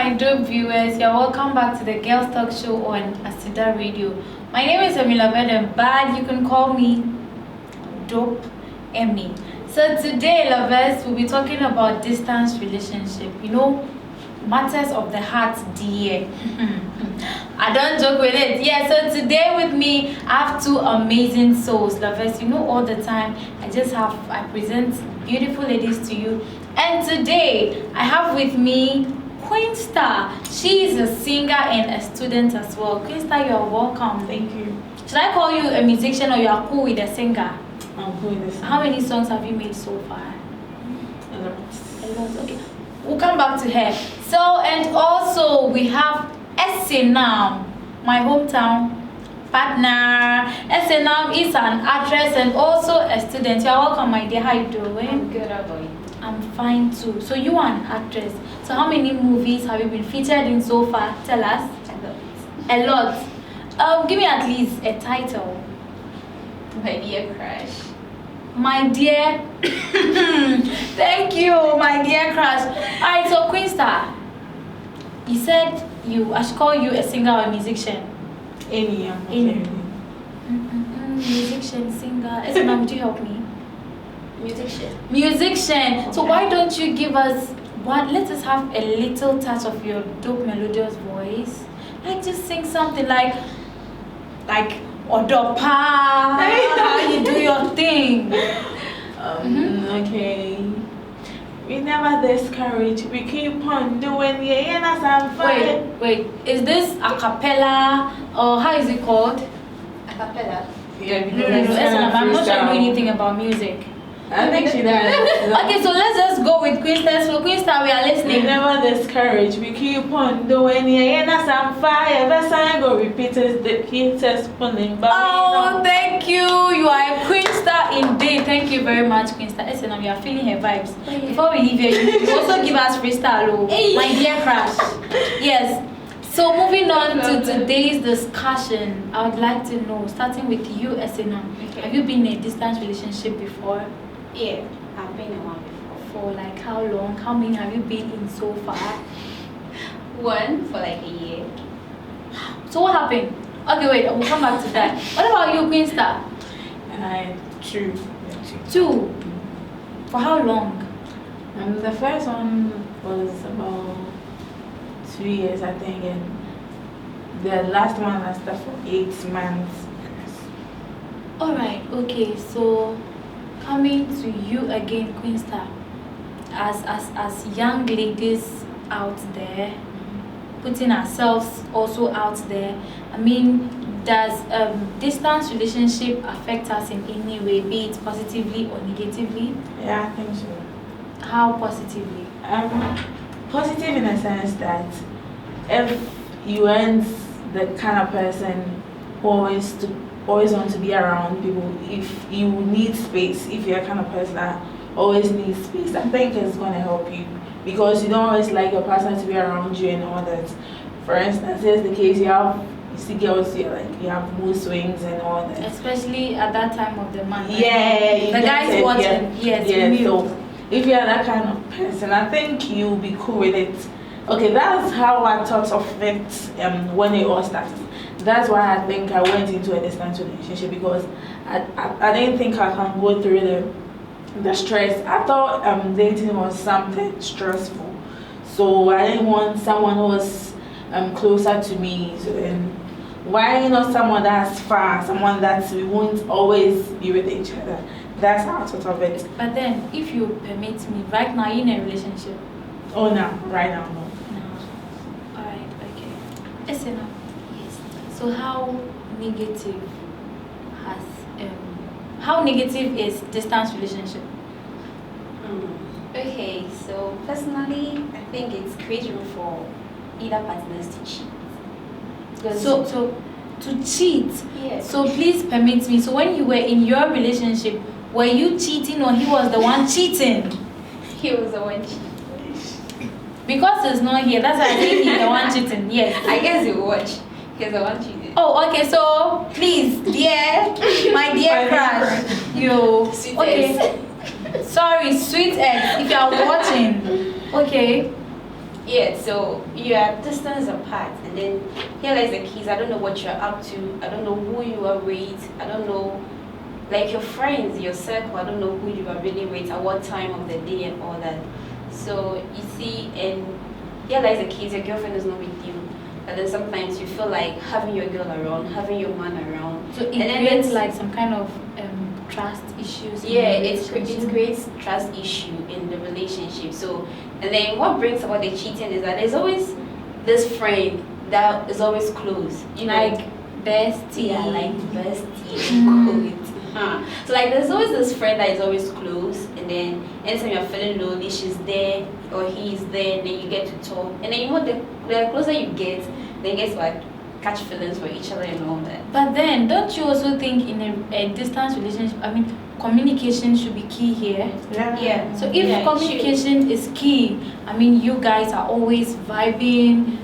my dope viewers, you're welcome back to the Gurlz Talk Show on Aseda Radio. My name is Emila Bad. You can call me Dope Emmy. So today, lovers, we'll be talking about distance relationship. You know, matters of the heart, dear. I don't joke with it. Yeah, so today with me, I have two amazing souls, lovers. You know, all the time, I present beautiful ladies to you. And today, I have with me Queen Star. She is a singer and a student as well. Queen Star, you are welcome. Thank you. Should I call you a musician or you are cool with a singer? I'm cool with this. How many songs have you made so far? A lot. A lot. Okay. We'll come back to her. So, and also we have Aseda, my hometown partner. Aseda is an actress and also a student. You're welcome, my dear. How you doing? I'm good. How about you? I'm fine too. So you are an actress. So how many movies have you been featured in so far? Tell us. A lot. Give me at least a title. My dear crush. My dear. Thank you, my dear crush. Alright, so Queen Star, you said I should call you a singer or a musician. Any. Any. Musician, singer. Aseda, would you help me? Musician. So why don't you give us let us have a little touch of your dope melodious voice. Like just sing something like Odopa. You do your thing. Okay. We never discourage. We keep on doing the Wait. Is this a cappella or how is it called? A cappella. Yeah, No. Aseda, I'm not sure you know anything about music. I think she does. Okay, so let's just go with Queen Star. So Queen Star, we are We listening. never discourage. We keep on doing the fire. Every time go repeat it, the haters pulling back. Oh, thank you. You are a Queen Star indeed. Thank you very much, Queen Star. Aseda, we are feeling her vibes. Before we leave here, you also give us freestyle, my dear crush. Yes. So moving on to today's discussion, I would like to know, starting with you, Aseda, have you been in a distance relationship before? Yeah, I've been in one before. For like how long? How many have you been in so far? One for like a year. So what happened? Okay, wait, we'll come back to that. What about you, Queen Star? True. Two. For how long? The first one was about 2 years, I think, and the last one lasted for 8 months. Alright, okay, so coming to you again, Queen Star. As young ladies out there, putting ourselves also out there, I mean, does distance relationship affect us in any way, be it positively or negatively? Yeah, I think so. How positively? Positive in a sense that if you aren't the kind of person who always want to be around people, if you need space, if you're the kind of person that always needs space, I think it's going to help you because you don't always like your partner to be around you and all that. For instance, here's the case, you see girls here, like you have mood swings and all that. Especially at that time of the month. Yeah, the guys watching. Yes. So if you're that kind of person, I think you'll be cool with it. Okay, that's how I thought of it when it all started. That's why I think I went into a distance relationship because I didn't think I can go through the stress. I thought dating was something stressful, so I didn't want someone who was closer to me. So then, why not someone that's far, someone that we won't always be with each other? That's how I thought of it. But then, if you permit me, right now you're in a relationship. Oh no, right now no. No. Alright, okay. Aseda. Yes. So how negative is distance relationship? Okay, so personally, I think it's creating for either partners to cheat. So to cheat. Yes. So please permit me. So when you were in your relationship, were you cheating or he was the one cheating? He was the one cheating. Because it's not here, that's why I think he's the one cheating. Yes. I guess you watch. He's the one cheating. Oh, okay. So please, dear, my dear crush, you. Sweet okay. Sorry, sweet egg. If you are watching, okay. Yeah, so you are distance apart, and then here lies the keys. I don't know what you're up to. I don't know who you are with. I don't know, like your friends, your circle. I don't know who you are really with at what time of the day and all that. So you see, and here lies the keys. Your girlfriend is not with you, but then sometimes you feel like having your girl around, having your man around. So it and then creates it's like some kind of trust issues. yeah, it creates trust issue in the relationship. So, and then what brings about the cheating is that there's always this friend that is always close, you know, like bestie. yeah, like bestie. So like there's always this friend that is always close, and then anytime you're feeling lonely, she's there or he's there, and then you get to talk, and then you know the closer you get, then guess what? Catch feelings for each other and all that. But then, don't you also think in a distance relationship, I mean, communication should be key here? Yeah. So if communication is key, I mean, you guys are always vibing,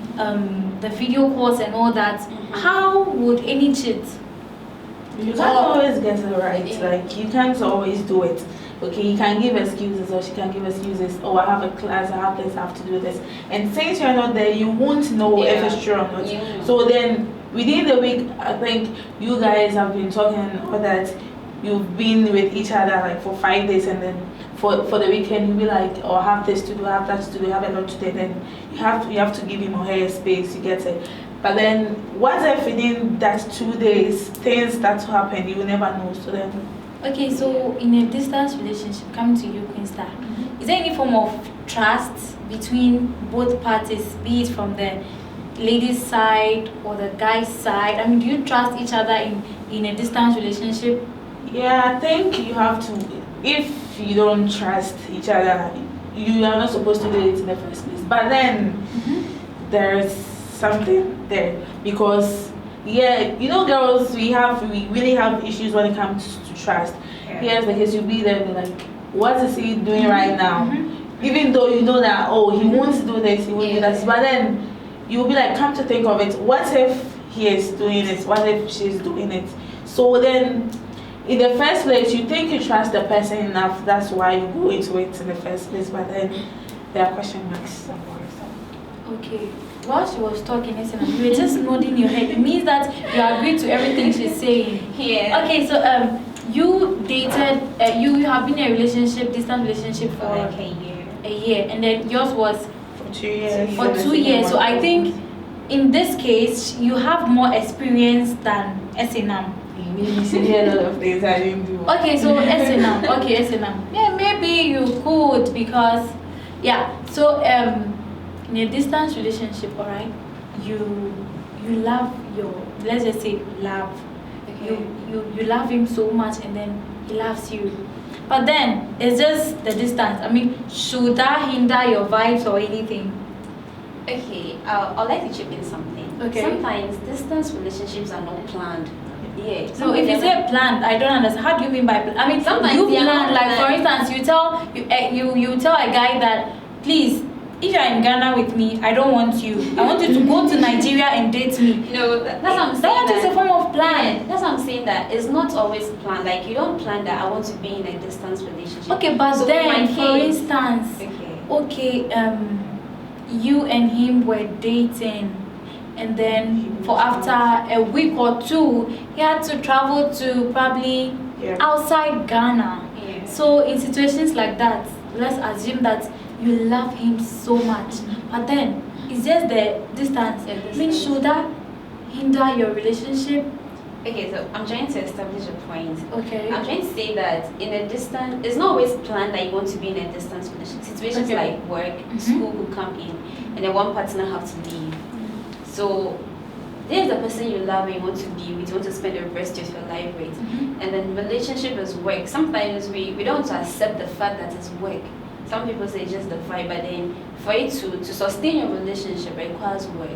the video calls and all that, how would any cheat? You can't always get it right. Like, you can't always do it. Okay, you can give excuses, or she can give excuses. Oh, I have a class, I have this, I have to do this. And since you're not there, you won't know if it's true or not. Yeah. So then, within the week, I think you guys have been talking, or that you've been with each other like for 5 days, and then for the weekend you'll be like, oh, I have this to do, I have that to do, I have a lot to do. Then you have to give him or her space. You get it. But then, what if within that 2 days things start to happen? You will never know. So then. Okay, so in a distance relationship, coming to you, Queen Star, is there any form of trust between both parties, be it from the lady's side or the guy's side? I mean, do you trust each other in a distance relationship? Yeah, I think you have to. If you don't trust each other, you are not supposed to do it in the first place. But then there's something there, because yeah, you know, girls, we really have issues when it comes to trust. Here's the case: you'll be there, be like, what is he doing right now? Even though you know that, oh, he wants to do this, he won't do that, but then you'll be like, come to think of it, what if he is doing it? What if she's doing it? So then, in the first place, you think you trust the person enough. That's why you go into it in the first place. But then there are question marks. Okay. While she was talking, you were just nodding your head. It means that you agree to everything she's saying. Yeah. Okay, so you dated, you have been in a relationship, distant relationship for like a year. A year, and then yours was For 2 years. for 2 years. So I think in this case, you have more experience than SNM. You see a lot of things I didn't do. Okay, so SNM. Okay, SNM. Yeah, maybe you could, because yeah. So in a distance relationship, all right, you love your, let's just say love. Okay. You love him so much, and then he loves you. But then it's just the distance. I mean, should that hinder your vibes or anything? Okay, I'd like to chip in something. Okay. Sometimes distance relationships are not planned. Yeah. So if you say planned, I don't understand. How do you mean by planned? I mean, Sometimes you they are plan, not like for planned. instance, you tell a guy that, please, if you're in Ghana with me, I don't want you. I want you to go to Nigeria and date me. No, that's what I'm saying. That is a form of plan. Yeah, that's what I'm saying, that it's not always planned. Like, you don't plan that I want to be in a distance relationship. Okay, but So then, in my for case- instance, Okay. you and him were dating, and then for after a week or two, he had to travel to probably outside Ghana. Yeah. So in situations like that, let's assume that you love him so much, but then it's just the distance. I mean, should that hinder your relationship? Okay, so I'm trying to establish a point. Okay. I'm trying to say that in a distance, it's not always planned that you want to be in a distance relationship. Situations Okay. like work, school could come in, and then one partner have to leave. So there's the person you love and you want to be with, you want to spend the rest of your life with. And then relationship is work. Sometimes we don't want to accept the fact that it's work. Some people say just the vibe, but then for you to sustain your relationship, it requires work.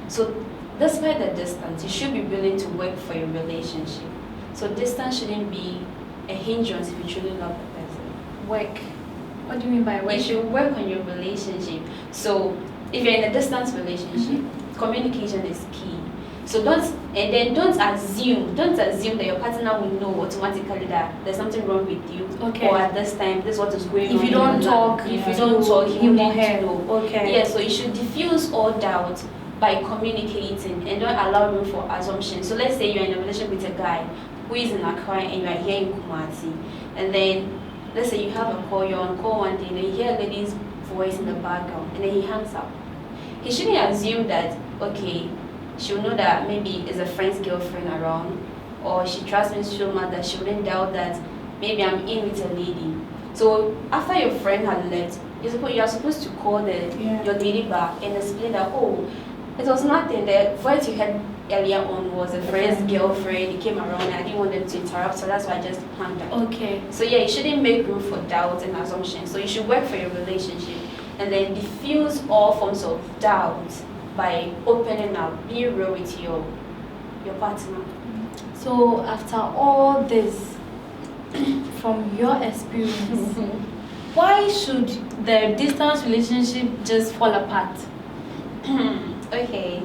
So despite the distance, you should be willing to work for your relationship. So distance shouldn't be a hindrance if you truly love the person. Work. What do you mean by work? You should work on your relationship. So if you're in a distance relationship, communication is key. So don't assume that your partner will know automatically that there's something wrong with you. Okay. Or at this time, this is what is going on. If you don't talk, he will need to know. Okay. Yeah, so you should diffuse all doubt by communicating and don't allow room for assumption. So let's say you're in a relationship with a guy who is in Accra and you are here in Kumasi, and then let's say you have a call, you're on call one day, and then you hear a lady's voice in the background, and then he hangs up. He shouldn't assume that, okay, she'll know that maybe it's a friend's girlfriend around, or she trusts me so much that she wouldn't doubt that maybe I'm in with a lady. So after your friend had left, you are supposed to call your lady back and explain that, oh, it was nothing. The voice you had earlier on was a friend's girlfriend. He came around and I didn't want them to interrupt, so that's why I just hung up. Okay. So yeah, you shouldn't make room for doubt and assumption. So you should work for your relationship and then diffuse all forms of doubt by opening up, being real with your partner. So after all this, from your experience, why should the distance relationship just fall apart? Okay,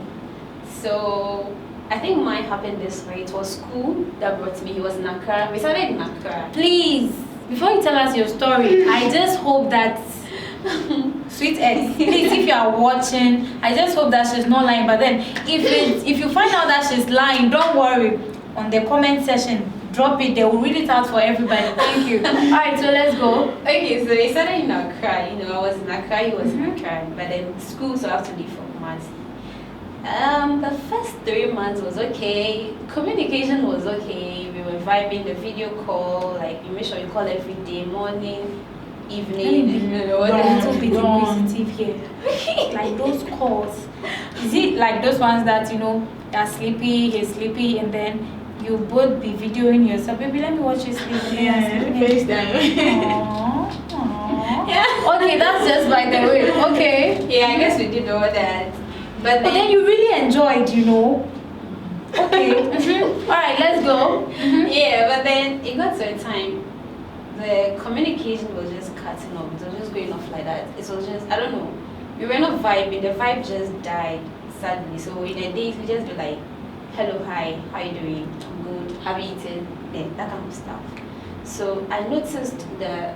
so I think mine happened this way. It was school that brought me. He was in Accra. We started in Accra. Please, before you tell us your story, I just hope that Sweet X, please, if you are watching, I just hope that she's not lying. But then, if you find out that she's lying, don't worry. On the comment section, drop it. They will read it out for everybody. Thank you. All right, so let's go. Okay, so he started in Accra. I was in Accra. He was in Accra. But then school, so I have to leave for Kumasi. The first 3 months was okay. Communication was okay. We were vibing the video call. Like you make sure you call every day, morning, evening. Don't be inquisitive here. Like those calls. Is it like those ones that you're sleepy, he's sleepy, and then you both be videoing yourself? Baby, let me watch you sleep. FaceTime. Yeah. Okay, that's just by the way. Okay. Yeah, I guess we did all that. But then you really enjoyed, Okay. Alright, let's go. Yeah, but then it got to a time the communication was just cutting off. It was just going off like that. It was just, I don't know. We were not vibing. The vibe just died suddenly. So in a day, we just be like, hello, hi, how you doing? I'm good. Have you eaten? Yeah, that kind of stuff. So I noticed the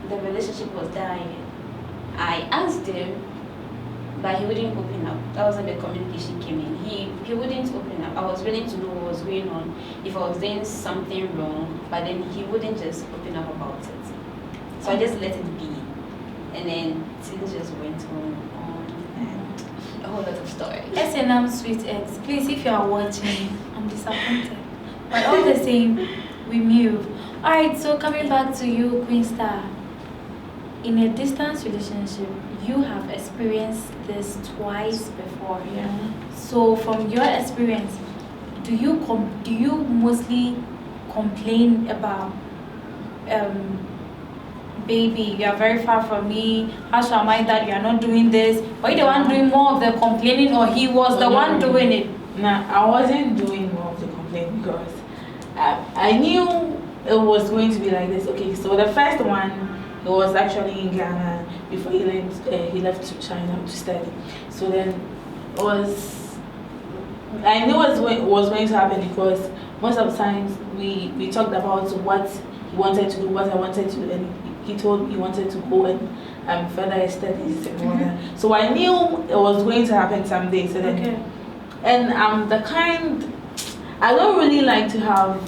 relationship was dying. I asked him, but he wouldn't open up. That was when the communication came in. He wouldn't open up. I was willing to know what was going on, if I was doing something wrong, but then he wouldn't just open up about it. So I just let it be. And then things just went on and a whole lot of stories. S&M Sweet X, please, if you are watching, I'm disappointed. But all the same, we move. Alright, so coming back to you, Queen Star. In a distance relationship, you have experienced this twice before. Yeah. So from your experience, do you mostly complain about baby, you are very far from me, how shall I that you are not doing this? Were you the one doing more of the complaining, or he was the one doing it? Nah, I wasn't doing more of the complaining because I knew it was going to be like this. Okay, so the first one, he was actually in Ghana before he left to China to study. So then I knew what was going to happen because most of the times we talked about what he wanted to do, what I wanted to do, and he told me he wanted to go and further his studies and all that. So I knew it was going to happen someday. So then, okay. And I'm the kind, I don't really like to have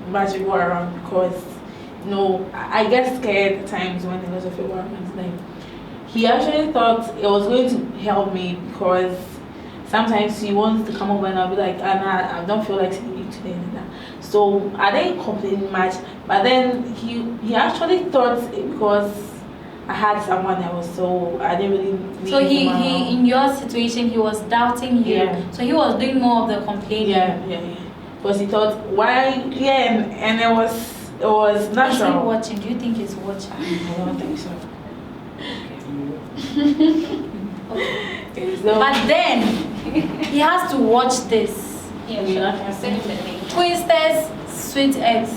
much people around because I get scared at times when a lot of people around. Like, he actually thought it was going to help me because sometimes he wants to come over and I'll be like, Anna, I don't feel like seeing you today. So I didn't complain much, but then he actually thought it because I had someone else, so I didn't really need So he in your situation, he was doubting you. Yeah. So he was doing more of the complaining. Yeah. Because he thought, why? Yeah, and it was natural. Is he watching? Do you think he's watching? I don't think so. Okay. So, But then he has to watch this. Yeah, sure. Send him the link. Twisters, Sweet X.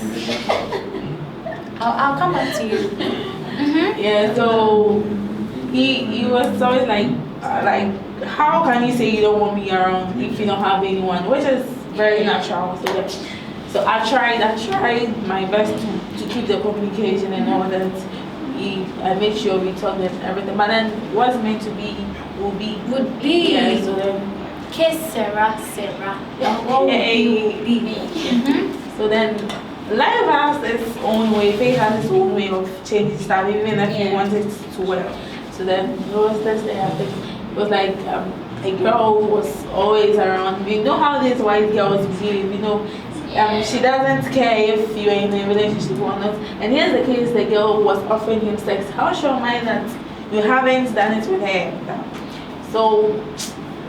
I'll come back to you. yeah, so he was always like, like, how can you say you don't want me around if you don't have anyone, which is very natural. So I tried my best to keep the communication and all that. I make sure we talk and everything, but then what's meant to be would be. Yeah, so then. Kiss Sarah. So then life has its own way, fate has its own way of changing stuff, even if you want it to work. So then it was this day, I think it was like a girl who was always around. You know how these white girls behave, you know. She doesn't care if you're in a relationship or not. And here's the case: the girl was offering him sex. How sure am I that you haven't done it with her? So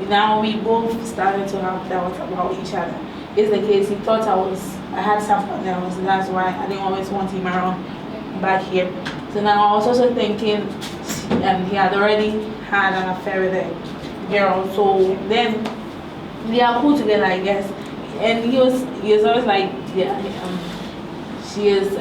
now we both started to have doubts about each other. It's the case he thought I had something else, and that's why I didn't always want him around back here. So now I was also thinking, he had already had an affair with a girl. So then they are cool together, I guess. And he was always like, yeah, she is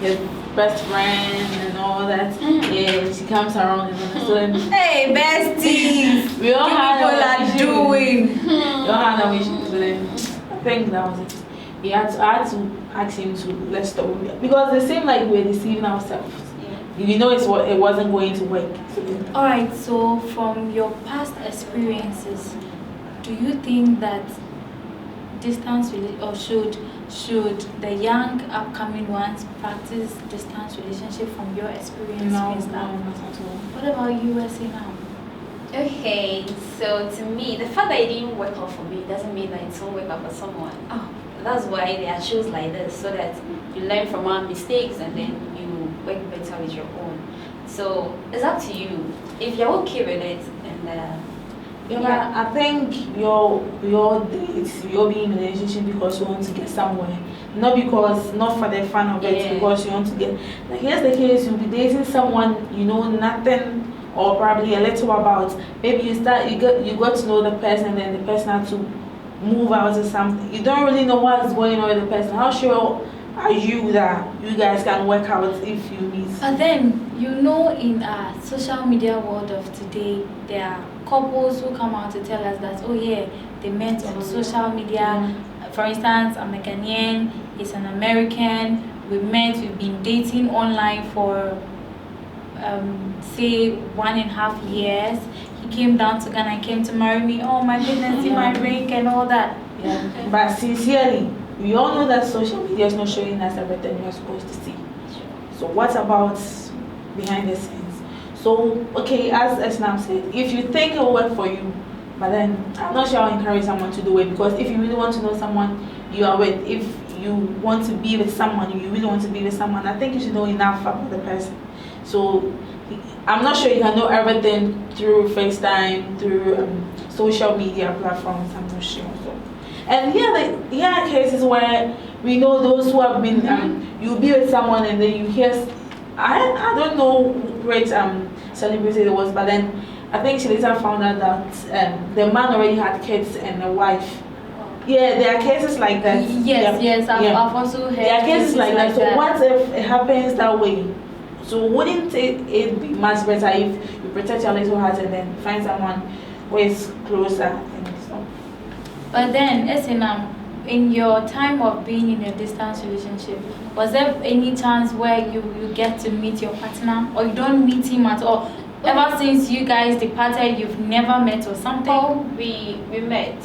his best friend and all that. Yeah, she comes around and so then, hey, besties, we all had are doing. We all had our issues. So then I think that was it. I had to ask him to let's stop because it seemed like we were deceiving ourselves. You know, it wasn't going to work. So all right. So from your past experiences, do you think that distance or should the young upcoming ones practice distance relationship from your experience? No, not at all. What about you, now? Okay, so to me, the fact that it didn't work out for me doesn't mean that it won't work out for someone. Oh. That's why there are shows like this, so that you learn from our mistakes and then you work better with your own. So it's up to you. If you're okay with it, and but I think your dates, you'll be in a relationship because you want to get somewhere, not for the fun of it, because you want to get. Like here's the case: you'll be dating someone you know nothing or probably a little about. Maybe you got to know the person, and then the person had to move out or something. You don't really know what's going on with the person. How sure are you that you guys can work out if you meet? But then in our social media world of today, there are couples who come out to tell us that, oh yeah, they met on social media. For instance, I'm a Ghanaian, he's an American. We've been dating online for say 1.5 years. He came down to Ghana and came to marry me. Oh my goodness, see my ring and all that. Yeah. But sincerely, we all know that social media is not showing us everything we're supposed to see. So what about behind the scenes? So okay, as Esnam said, if you think it will work for you, but then I'm not sure I'll encourage someone to do it, because if you really want to know someone you are with, if you want to be with someone, you really want to be with someone, I think you should know enough about the person. So I'm not sure you can know everything through FaceTime, through social media platforms. I'm not sure. So, and here are cases where we know those who have been. You'll be with someone and then you hear. I don't know which celebrity it was, but then I think she later found out that the man already had kids and a wife. Yeah, there are cases like that. Yes, I've also heard. There are cases like that. So what if it happens that way? So wouldn't it be much better if you protect your little heart and then find someone who is closer? And so. But then, in your time of being in a distance relationship, was there any chance where you get to meet your partner, or you don't meet him at all? Ever since you guys departed, you've never met or something? Oh, we met.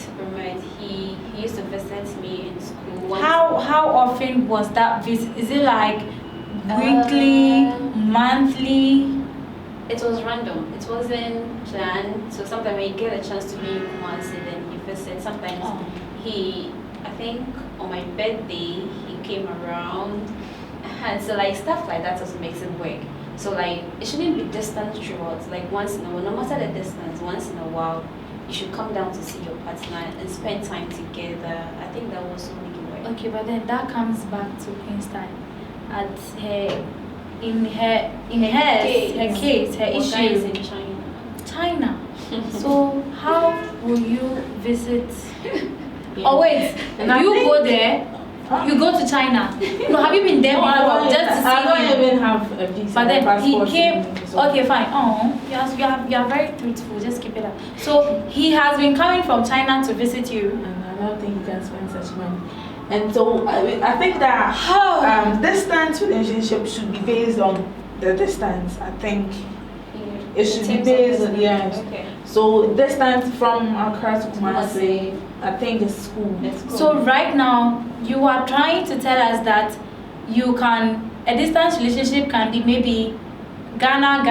He used to visit me in school. How often was that visit? Is it like weekly, monthly? It was random. It wasn't planned. So sometimes when you get a chance to meet once and then you visit, sometimes I think on my birthday, he came around. And so like stuff like that also makes it work. So like it shouldn't be distant throughout. Like once in a while, no matter the distance, once in a while, you should come down to see your partner and spend time together. I think that will also make it work. Okay, but then that comes back to Queenstown. Her case, her issue is in China. So how will you visit? Oh wait, you go there? You go to China? No, have you been there before? Just to see him? don't even have a visa. But then he passport came. in me, so- Okay, fine. Oh, you are very truthful. Just keep it up. So he has been coming from China to visit you. And I don't think you can spend such money. And so I think that How? distance relationship should be based on the distance. I think it should be In terms of based on distance. yes. Okay. So distance from Accra to Kumasi, Kumasi. I think is cool. Let's go. So right now you are trying to tell us that a distance relationship can be maybe Ghana,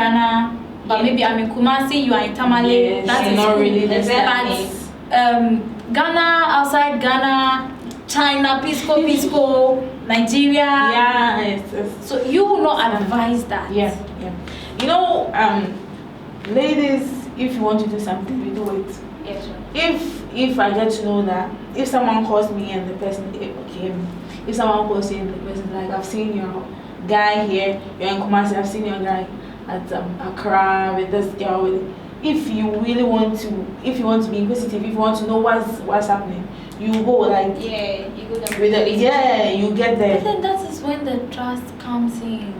but Yeah. maybe I'm in Kumasi, you are in Tamale. Yes, That is not cool. really Exactly. But Ghana, outside Ghana, China, Pisco, Nigeria. Yeah, it's So you will not advise that. yeah. You know, ladies, if you want to do something, you do it. Yeah, sure. If I get to know that if someone calls me and the person okay, if someone calls you and the person like I've seen your guy here, you're in Kumasi, I've seen your guy at Accra with this girl. If you really want to, if you want to be inquisitive, if you want to know what's happening, you go like Yeah, you go down with it. Yeah, you get But there. then that is when the trust comes in.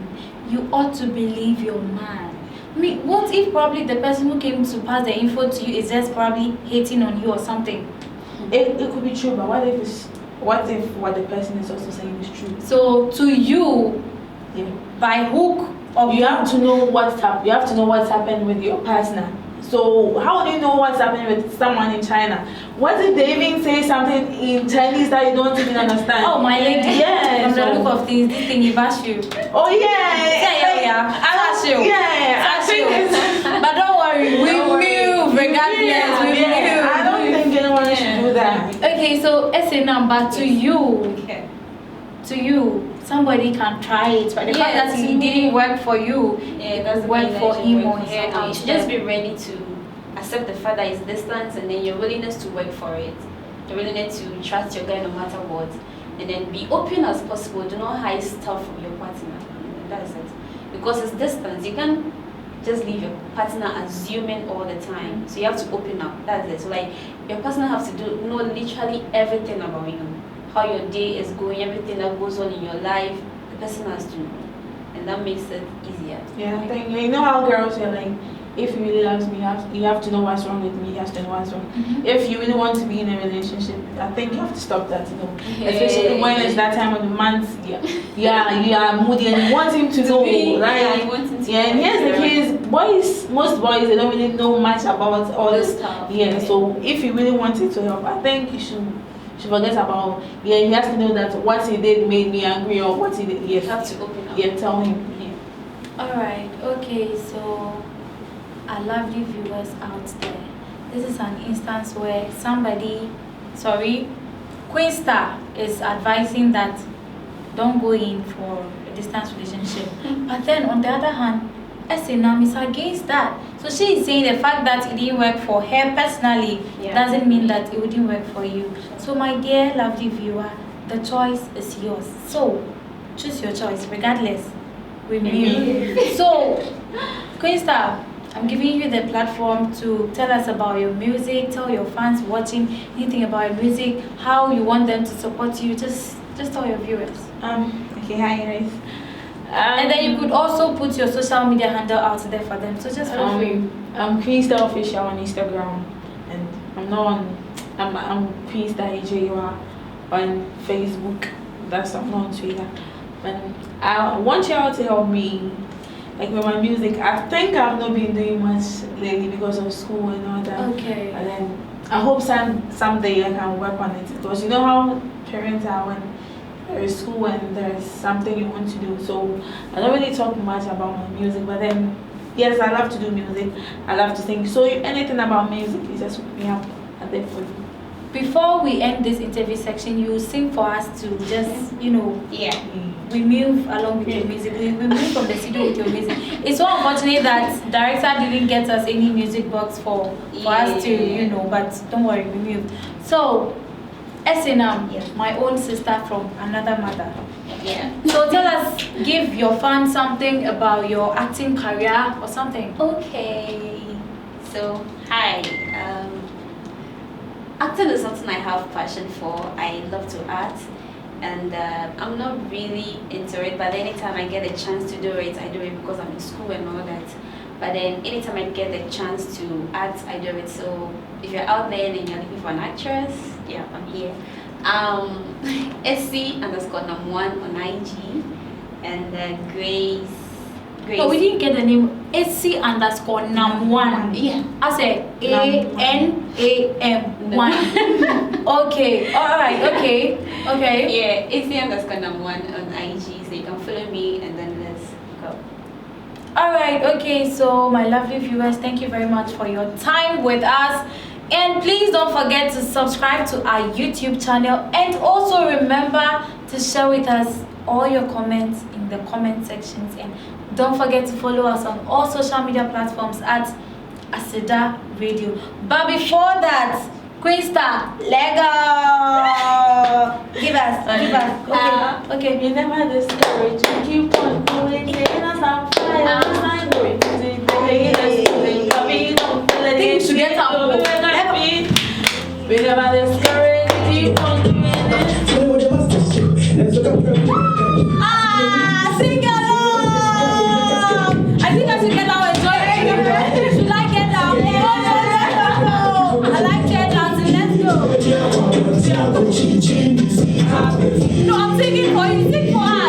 You ought to believe your man. I mean, what if probably the person who came to pass the info to you is just probably hating on you or something? It could be true, but what if what the person is also saying is true? So to you, Yeah. by hook or You have to know what's happened. You have to know what's happened with your partner. So how do you know what's happening with someone in China? What if they even say something in Chinese that you don't even understand? Oh my lady, Yeah, from the so- look of things, this thing he bash you. Oh yeah. Yeah. Sash you. Yeah. I Sash think you. it's. But don't worry, we Don't worry. move regardless. We move. I don't think anyone should do that. Okay, so essay number to you. Okay. To you, somebody can try it, but the fact Yeah, that it to- didn't work for you, Yeah, that's work for him or her You out should there. just be ready to accept the fact that it's distance, and then your willingness to work for it. Your willingness to trust your guy no matter what, and then be open as possible. Do not hide stuff from your partner. That's it. Because it's distance. You can't just leave your partner assuming all the time. So you have to open up. That's it. So like your partner has to know literally everything about you. How your day is going, everything that goes on in your life, the person has to know. And that makes it easier. Yeah, I think you know how girls are like, if you really love me, you have to know what's wrong with me. You have to know what's wrong. If you really want to be in a relationship, I think you have to stop that. You know, especially when it's that time of the month. Yeah, you are moody and you want him to know. Yeah, you want him to Yeah, and know. here's the case: most boys, they don't really know much about all this stuff. Yeah, so if you really wanted to help, I think you should forget about. Yeah, he has to know that what he did made me angry, or what he did. You Yes, have to open up. yeah, tell him. Yeah. Alright, okay, so our lovely viewers out there, this is an instance where Queen Star is advising that don't go in for a distance relationship. But then on the other hand, SNM is against that. So she is saying the fact that it didn't work for her personally Yeah. doesn't mean that it wouldn't work for you. So my dear lovely viewer, the choice is yours. So choose your choice regardless. With me. So Queen Star, I'm giving you the platform to tell us about your music, tell your fans watching anything about your music, how you want them to support you. Just tell your viewers. Okay, hi guys. And then you could also put your social media handle out there for them. So just feel free. I'm Queen Star Official on Instagram, and I'm not on. I'm Queen Star AJUR on Facebook. I'm not on Twitter. And I want y'all to help me, like with my music. I think I've not been doing much lately because of school and all that. Okay. And then I hope someday I can work on it, because you know how parents are when there is school and there's something you want to do. So I don't really talk much about my music, but then yes, I love to do music. I love to sing. So anything about music, you just hook me up at there for you. Before we end this interview section, you sing for us to just, Yeah. we move along with your music. We move from the studio with your music. It's so unfortunate that director didn't get us any music box for us to, but don't worry, we moved. So, SNM, my own sister from another mother. Yeah. So tell us, give your fans something about your acting career or something. Okay. So, hi. Acting is something I have passion for. I love to act, and I'm not really into it. But anytime I get a chance to do it, I do it because I'm in school and all that. But then anytime I get the chance to act, I do it. So if you're out there and you're looking for an actress, yeah, I'm here. SC_1 on IG, and Grace. Oh, we didn't get the name. SC_1. Yeah. I said ANAM1. Okay. All right. Okay. Okay. Yeah, SC_1 on IG, so you can follow me and then let's go. All right. Okay. So my lovely viewers, thank you very much for your time with us. And please don't forget to subscribe to our YouTube channel, and also remember to share with us all your comments in the comment sections, and don't forget to follow us on all social media platforms at Aseda Radio. But before that, Queen Star, Lego! Give us. Okay. You never discourage, you keep on doing it. I'm fire, I'm going to do it. I think we should get our book. We never discourage, keep on doing it. Sing along! I think I should get down and join it. Should I get down? No. I like chair dancing. Let's go. No, I'm singing for you. Sing for us.